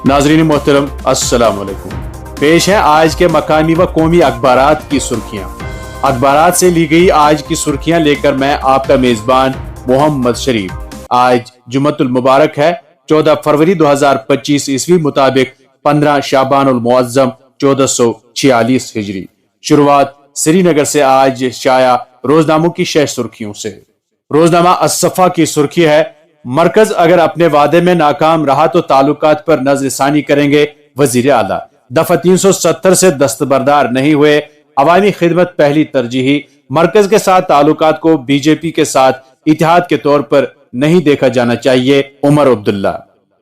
नाज़रीन मोहतरम, अस्सलाम वालेकुम। पेश है आज के मकामी व कौमी अखबारात की सुर्खियां। अखबारात से ली गई आज की सुर्खियां लेकर मैं आपका मेजबान मोहम्मद शरीफ। आज जुम्मतुल मुबारक है 14 फरवरी 2025 ईस्वी मुताबिक 15 शाबानुल मुअज्जम 1446 हिजरी। शुरुआत श्रीनगर से आज शाया रोजनामों की शेष सुर्खियों से। रोजनामा अस्सफा की सुर्खी है, मरकज अगर अपने वादे में नाकाम रहा तो ताल्लुकात पर नजरसानी करेंगे वजीर आला। दफा 370 से दस्तबरदार नहीं हुए, अवामी खिदमत पहली तरजीही। मरकज के साथ ताल्लुकात को बीजेपी के साथ इतिहाद के तौर पर नहीं देखा जाना चाहिए, उमर अब्दुल्ला।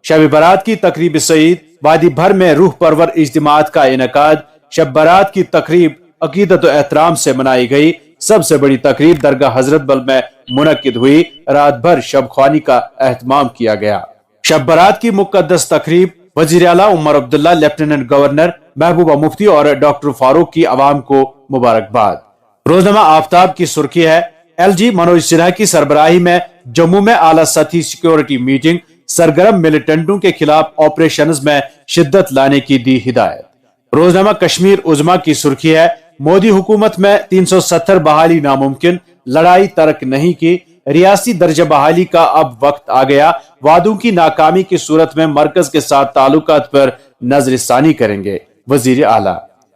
शब बारात की तकरीब सईद, वादी भर में रूह परवर इज्तिमात का इनकाद। शब बारात की तकरीब अकीदत व एहतराम से मनाई गई। सबसे बड़ी तकरीब दरगाह हजरत बल में मुनक्किद हुई। रात भर शब ख्वानी का एहतमाम किया गया। शब बारात की मुकद्दस तकरीब, वजीर आला उमर अब्दुल्ला, लेफ्टिनेंट गवर्नर महबूबा मुफ्ती और डॉक्टर फारूक की आवाम को मुबारकबाद। रोजनामा आफ्ताब की सुर्खी है, LG मनोज सिन्हा की सरबराही में जम्मू में आला सतही सिक्योरिटी मीटिंग। सरगर्म मिलिटेंटों के खिलाफ ऑपरेशंस में शिद्दत लाने की दी हिदायत। रोजनामा कश्मीर उजमा की सुर्खी है, मोदी हुकूमत में 370 बहाली नामुमकिन, लड़ाई तर्क नहीं की। रियासी दर्जा बहाली का अब वक्त आ गया। वादों की नाकामी की सूरत में मरकज के साथ ताल्लुकात पर नजरसानी करेंगे वजीर आला।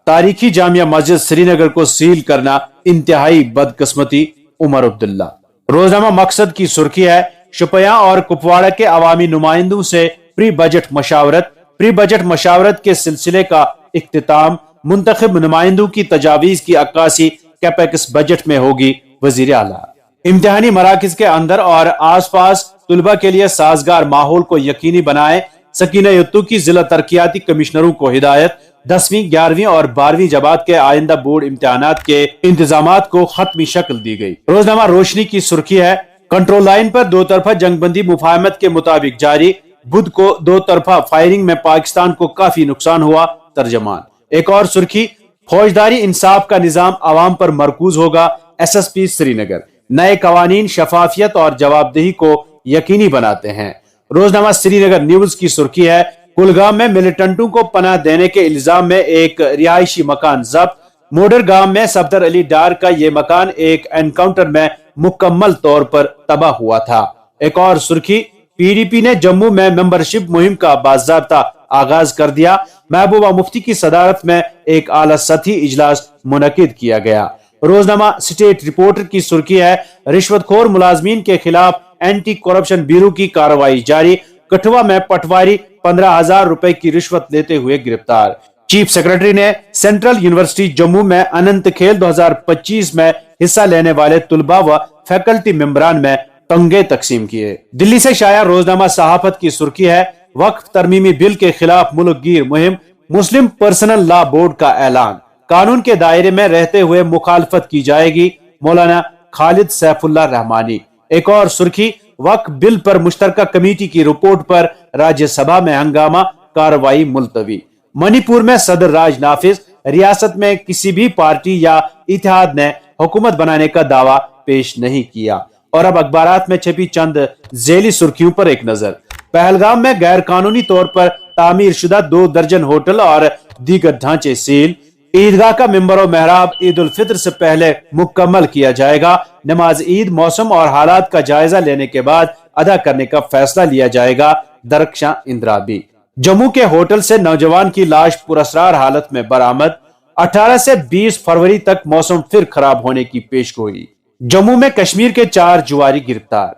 तारीखी जामिया मस्जिद श्रीनगर को सील करना इंतहाई बदकिस्मती, उमर अब्दुल्ला। रोजनामा मकसद की सुर्खी है, शुपया और कुपवाड़ा के अवामी नुमाइंदों से प्री बजट मशावरत। प्री बजट मशावरत के सिलसिले का इख्तिताम मुंतखब नुमाइंदों की तजावीज की अक्कासी कैपेक्स बजट में होगी, वजीर आला। इम्तिहानी मराकज के अंदर और आस पास तुलबा के लिए साजगार माहौल को यकीनी बनाए। सकीना युत्तू की जिला तरक्याती कमिश्नरों को हिदायत। 10वीं 11वीं और 12वीं जमात के आइंदा बोर्ड इम्तिहानात के इंतजामात को खत्मी शक्ल दी गई। रोजनामा रोशनी की सुर्खी है, कंट्रोल लाइन पर दो तरफा जंगबंदी मुफाहमत के मुताबिक जारी। बुध को दो तरफा फायरिंग में पाकिस्तान को काफी नुकसान हुआ, तर्जमान। एक और सुर्खी, फौजदारी इंसाफ का निजाम अवाम पर मरकूज होगा, SSP श्रीनगर। नए कवानीन शफाफियत और जवाबदेही को यकीनी बनाते हैं। रोजनामा श्रीनगर न्यूज की सुर्खी है, कुलगाम में मिलिटेंटों को पनाह देने के इल्जाम में एक रिहायशी मकान जब्त। मोडर गांव में सफदर अली डार का यह मकान एक एनकाउंटर में मुकम्मल तौर पर तबाह हुआ था। एक और सुर्खी, PDP ने जम्मू में मेंबरशिप मुहिम का बाज़ाब्ता आगाज कर दिया। महबूबा मुफ्ती की सदारत में एक आला सतही इजलास मुनक्किद किया गया। रोजनामा स्टेट रिपोर्टर की सुर्खी है, रिश्वतखोर मुलाजमीन के खिलाफ एंटी करप्शन ब्यूरो की कार्रवाई जारी। कठुआ में पटवारी 15,000 रुपए की रिश्वत लेते हुए गिरफ्तार। चीफ सेक्रेटरी ने सेंट्रल यूनिवर्सिटी जम्मू में अनंत खेल 2025 में हिस्सा लेने वाले तुलबा व फैकल्टी मेंबरान में तंगे तकसीम किए। दिल्ली से शाया रोजनामा सहाफत की सुर्खी है, वक्फ तरमीमी बिल के खिलाफ मुल्क गिर मुहिम। मुस्लिम पर्सनल लॉ बोर्ड का ऐलान, कानून के दायरे में रहते हुए मुखालफत की जाएगी, मौलाना खालिद सैफुल्लाह रहमानी। एक और सुर्खी, वक्फ बिल पर मुश्तरका कमेटी की रिपोर्ट पर राज्यसभा में हंगामा, कार्रवाई मुलतवी। मणिपुर में सदर राज नाफिज, रियासत में किसी भी पार्टी या इत्तेहाद ने हुकूमत बनाने का दावा पेश नहीं किया। और अब अखबारात में छपी चंद झेली सुर्खियों पर एक नजर। पहलगाम में गैर कानूनी तौर पर तामीर शुदा 2 दर्जन होटल और दीगर ढांचे सील। ईदगाह का मिंबर और मेहराब ईद उल फित्र से पहले मुकम्मल किया जाएगा। नमाज ईद मौसम और हालात का जायजा लेने के बाद अदा करने का फैसला लिया जाएगा, दरख्शां इंद्राबी। जम्मू के होटल से नौजवान की लाश पुरअसरार हालत में बरामद। 18 से 20 फरवरी तक मौसम फिर खराब होने की पेशगोई। जम्मू में कश्मीर के 4 जुआरी गिरफ्तार।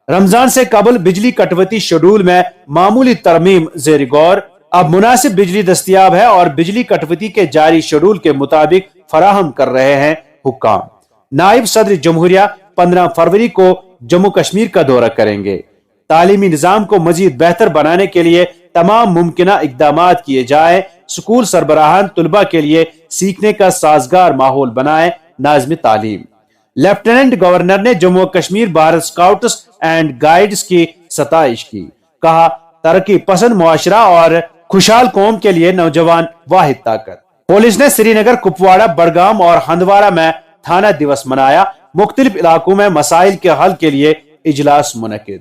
रमजान से कबल बिजली कटौती शेड्यूल में मामूली तरमीम ज़ेर गौर। अब मुनासिब बिजली दस्तयाब है और बिजली कटौती के जारी शेड्यूल के मुताबिक फराहम कर रहे हैं हुक्काम। नायब सदर जमहूरिया 15 फरवरी को जम्मू कश्मीर का दौरा करेंगे। तालीमी निजाम को मजीद बेहतर बनाने के लिए तमाम मुमकिना इकदामात किए जाए। स्कूल सरबराहान तुलबा के लिए सीखने का साजगार माहौल बनाए, नाज़्म तालीम। लेफ्टिनेंट गवर्नर ने Jammu Kashmir Bharat scouts and guides की सताइश की। कहा, तरक्की पसंद मुआशरा और खुशहाल कौम के लिए नौजवान वाहिद ताकत। पुलिस ने श्रीनगर, कुपवाड़ा, बड़गाम और हंदवाड़ा में थाना दिवस मनाया। मुख्तलिफ इलाकों में मसाइल के हल के लिए इजलास मुनक्किद।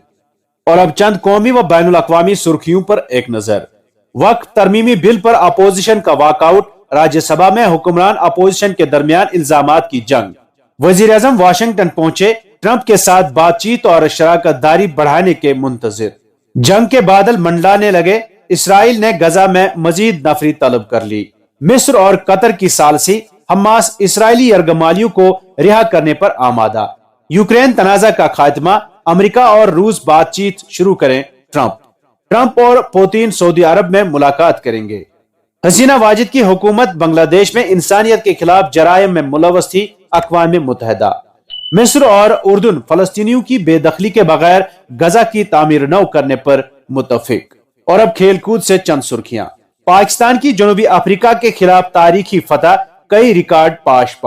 और अब चंद कौमी व बैनुल अक़वामी सुर्खियों पर एक नजर। وقت ترمیمی بل پر اپوزیشن کا واک آؤٹ، راجیہ سبھا میں حکمران اپوزیشن کے درمیان الزامات کی جنگ۔ وزیر اعظم واشنگٹن پہنچے، ٹرمپ کے ساتھ بات چیت اور شراکت داری بڑھانے کے منتظر۔ جنگ کے بادل منڈلانے لگے، اسرائیل نے غزہ میں مزید نفری طلب کر لی۔ مصر اور قطر کی ثالثی، حماس اسرائیلی یرغمالیوں کو رہا کرنے پر آمادہ۔ یوکرین تنازع کا خاتمہ، امریکہ اور روس بات چیت شروع کریں۔ ٹرمپ اور پوتین سعودی عرب میں ملاقات کریں گے۔ حسینہ واجد کی حکومت بنگلہ دیش میں انسانیت کے خلاف جرائم میں ملوث تھی، اقوام متحدہ۔ مصر اور اردن فلسطینیوں کی بے دخلی کے بغیر غزہ کی تعمیر نو کرنے پر متفق۔ اور اب کھیل کود سے چند سرخیاں۔ پاکستان کی جنوبی افریقہ کے خلاف تاریخی فتح، کئی ریکارڈ پاش۔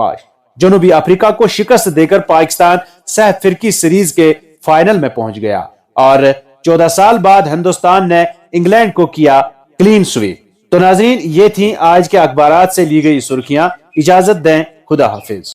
جنوبی افریقہ کو شکست دے کر پاکستان سہ فرقی سیریز کے فائنل میں پہنچ گیا، اور 14 سال بعد ہندوستان نے انگلینڈ کو کیا کلین سویپ۔ تو ناظرین، یہ تھیں آج کے اخبارات سے لی گئی سرخیاں۔ اجازت دیں، خدا حافظ۔